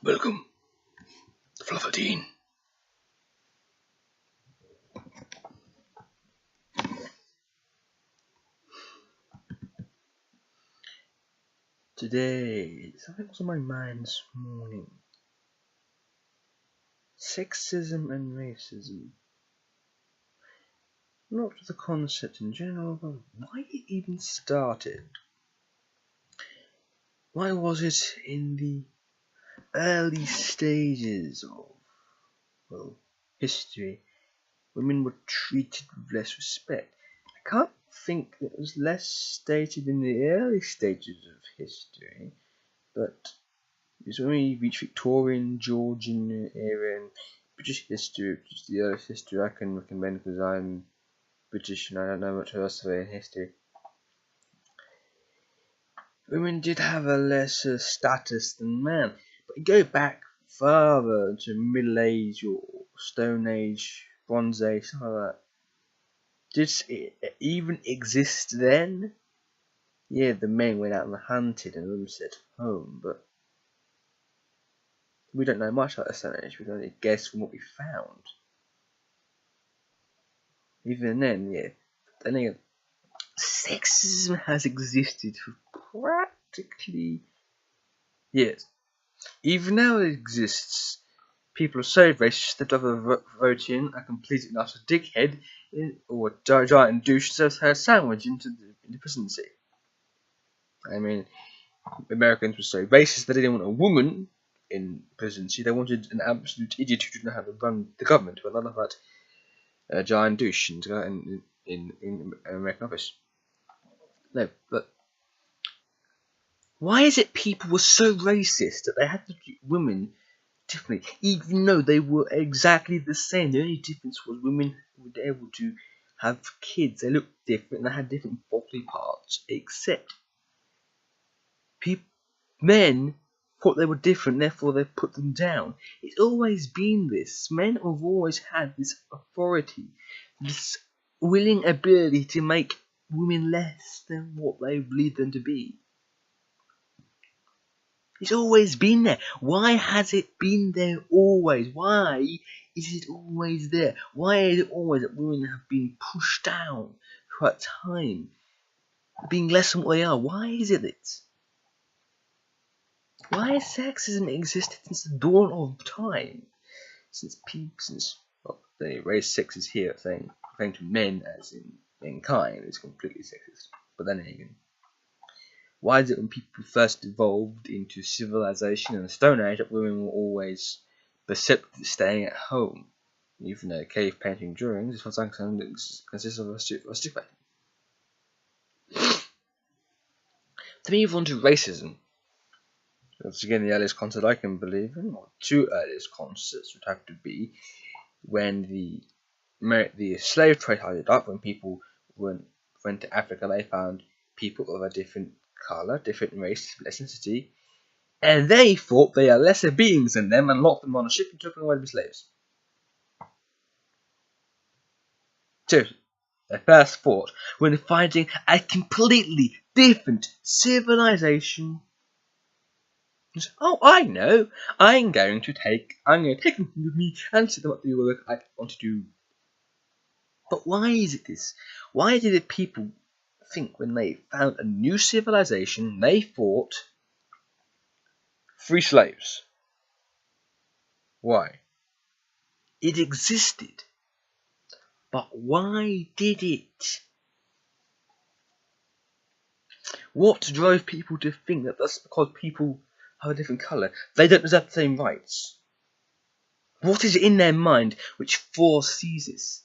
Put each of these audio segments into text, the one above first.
Welcome, Fluffadine. Today, something was on my mind this morning. Sexism and racism. Not the concept in general, but why it even started. Why was it in the early stages of, history, women were treated with less respect? I can't think it was less stated in the early stages of history, but it's when we reach Victorian, Georgian era and British history, which is the earliest history I can recommend because I'm British and I don't know much else of it in history. Women did have a lesser status than men, but go back further to Middle Age or Stone Age, Bronze Age, something like that. Did it even exist then? Yeah, the men went out and hunted and the women stayed at home, but we don't know much about the Stone Age. We can only guess from what we found. Even then, yeah. Then again, sexism has existed for practically years. Even now it exists. People are so racist that other vote in a complete and utter dickhead or a giant douche serves her sandwich into the presidency. I mean, Americans were so racist that they didn't want a woman in presidency. They wanted an absolute idiot who didn't know how to run the government, but none of that giant douche in American office. No, but why is it people were so racist that they had to treat women differently, even though they were exactly the same? The only difference was women were able to have kids. They looked different. They had different bodily parts, except men thought they were different, therefore they put them down. It's always been this. Men have always had this authority, this willing ability to make women less than what they believe them to be. It's always been there. Why has it been there always? Why is it always there? Why is it always that women have been pushed down throughout time, being less than what they are? Why is it that? Why has sexism existed since the dawn of time? Since the race sex is here, saying referring to men as in mankind is completely sexist. But then again, why is it when people first evolved into civilization in the Stone Age that women were always accepted staying at home, even though cave painting drawings, as far as I'm concerned, consists of a stick painting? To move on to racism. Once again, the earliest concept I can believe in, or two earliest concepts would have to be when the slave trade started up. When people went to Africa, they found people of a different colour, different race, ethnicity, and they thought they are lesser beings than them and locked them on a ship and took them away to be slaves. Seriously, their first thought when finding a completely different civilization. Oh, I know. I'm going to take them with me and set them up to do the work I want to do. But why is it this? Why did the people think when they found a new civilization, they thought free slaves? Why? It existed. But why did it? What drove people to think that that's because people have a different colour, they don't deserve the same rights? What is in their mind which foresees this?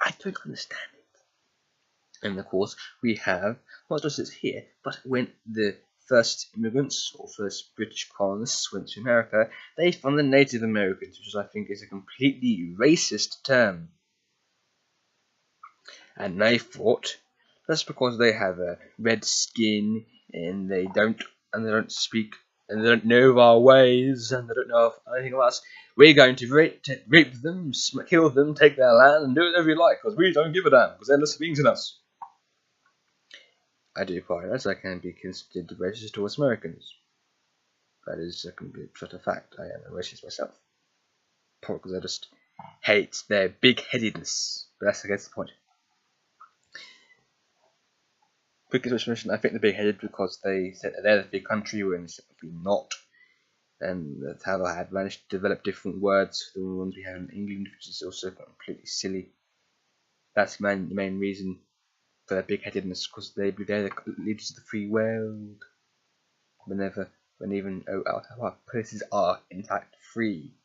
I don't understand it. And of course, we have, not just as here, but when the first immigrants or first British colonists went to America, they found the Native Americans, which I think is a completely racist term. And they thought that's because they have a red skin and they don't speak and they don't know our ways and they don't know anything about us. We're going to rape them, kill them, take their land, and do whatever we like because we don't give a damn because they're less beings than us. I do apologize, I can be considered racist towards Americans. That is a complete utter fact. I am a racist myself. Probably because I just hate their big-headedness. But that's against the point. Quick explanation, I think they're big-headed because they said that they're the big country when it's simply not. And that's how they had managed to develop different words for the ones we have in England, which is also completely silly. That's the main reason for their big-headedness, because they believe they're the leaders of the free world. When even our places are in fact free.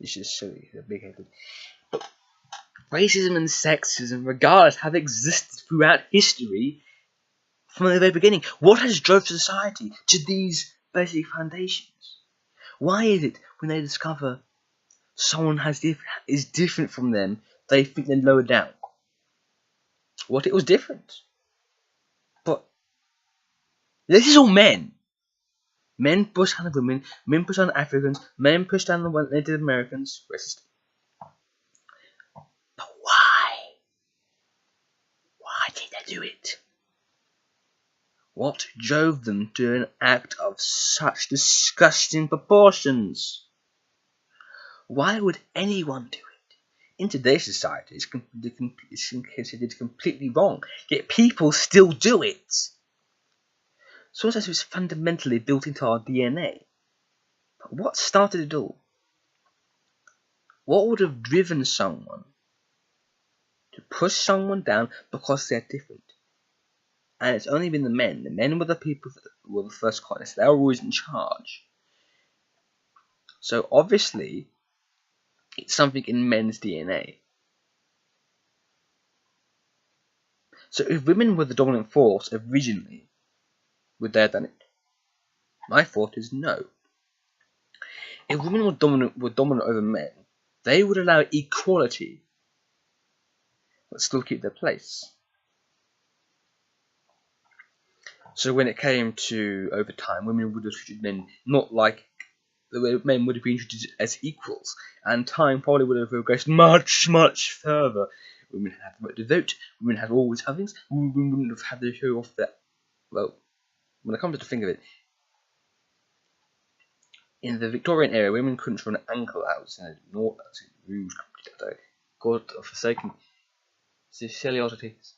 It's just silly. They're big-headed. But racism and sexism, regardless, have existed throughout history from the very beginning. What has drove society to these basic foundations? Why is it when they discover someone is different from them, they think they're lower down? What, it was different? But this is all men. Men push down the women, men push down the Africans, men push down the Native Americans. Racist. But why? Why did they do it? What drove them to an act of such disgusting proportions? Why would anyone do it? In today's society, it's considered completely wrong, yet people still do it. So it's fundamentally built into our DNA. But what started it all? What would have driven someone to push someone down because they're different? And it's only been the men. The men were the people that were the first colonists. They were always in charge. So obviously, it's something in men's DNA. So if women were the dominant force originally, would they have done it? My thought is no. If women were dominant over men, they would allow equality, but still keep their place. So when it came to over time, women would have treated men not like the way men would have been treated as equals, and time probably would have progressed much, much further. Women had the right to vote, women had all these other things, women wouldn't have had to show off that. Well, when it comes to think of it, in the Victorian era, women couldn't run an ankle out, not rude, God forsaken, silly oddities.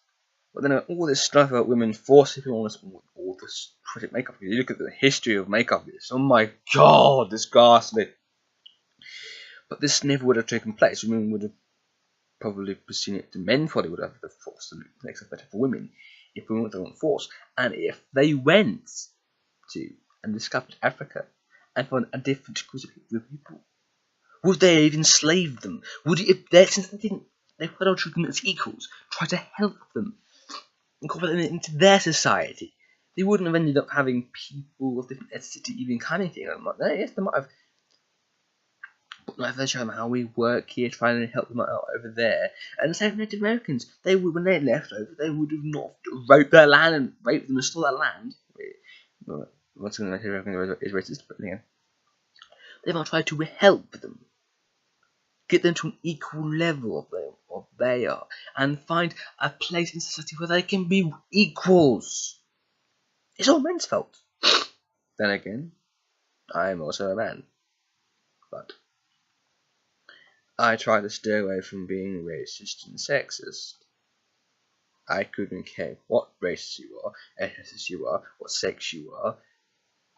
But then all this stuff about women forcing people on us, all this credit makeup. You look at the history of makeup, oh my god, disgusting. But this never would have taken place. Women would have probably seen it. The men probably would have the force to make it better for women if women were the force. And if they went to and discovered Africa and found a different group of people, would they have enslaved them? Would it, if they, since they didn't, they put out treating them as equals, try to help them, incorporate them into their society? They wouldn't have ended up having people of different ethnicity even kind of thing. Yes, they might have. But not have show them how we work here, trying to help them out over there. And the same with Native Americans. They would, when they left over, they would have not raped their land and raped them and stole their land. Once again, Native American is racist, but again, they might try to help them, get them to an equal level of what they are, and find a place in society where they can be equals. It's all men's fault. Then again, I am also a man, but I try to stay away from being racist and sexist. I couldn't care what race you are, ethnicity you are, what sex you are.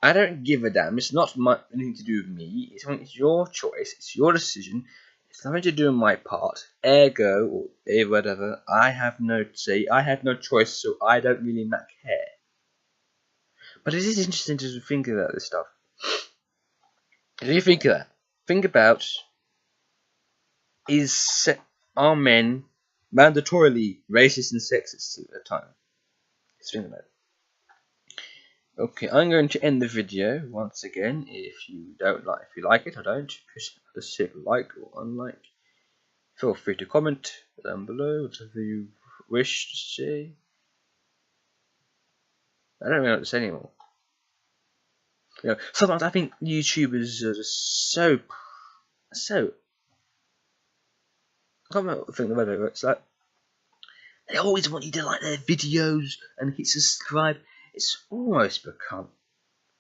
I don't give a damn. It's not anything to do with me. It's your choice. It's your decision. It's nothing to do with my part. Ergo, or whatever, I have no say. I have no choice, so I don't really care. But it is interesting to think about this stuff. If you think of that, think about, are men mandatorily racist and sexist at the time? Let's think about it. Okay, I'm going to end the video once again. If you like it or don't, just hit like or unlike. Feel free to comment down below whatever you wish to say. I don't really know what to say anymore. You know, sometimes I think YouTubers are just so. I can't remember what the thing the way it's like. They always want you to like their videos and hit subscribe. It's almost become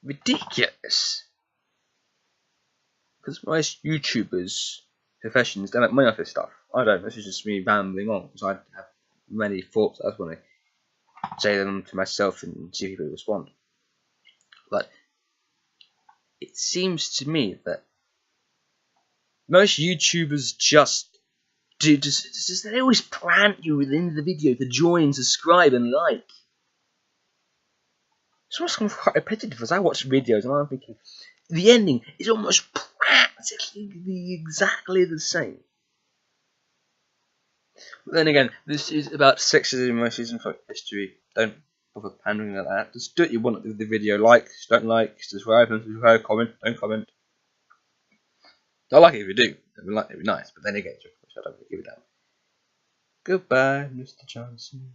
ridiculous. because most YouTubers, professions, they make money off this stuff. I don't. This is just me rambling on because I have many thoughts. I just want to say them to myself and see if people respond. But it seems to me that most YouTubers just they always plant you within the video to join, subscribe, and like. It's almost quite repetitive as I watch videos and I'm thinking the ending is almost practically exactly the same. But then again, this is about sexism, racism, folk history. Don't bother pandering like that. Just do what you want with the video. Like, don't like, subscribe, comment, don't comment. I like it if you do. It'd be nice, but then again, I don't really give it that. Goodbye, Mr. Johnson.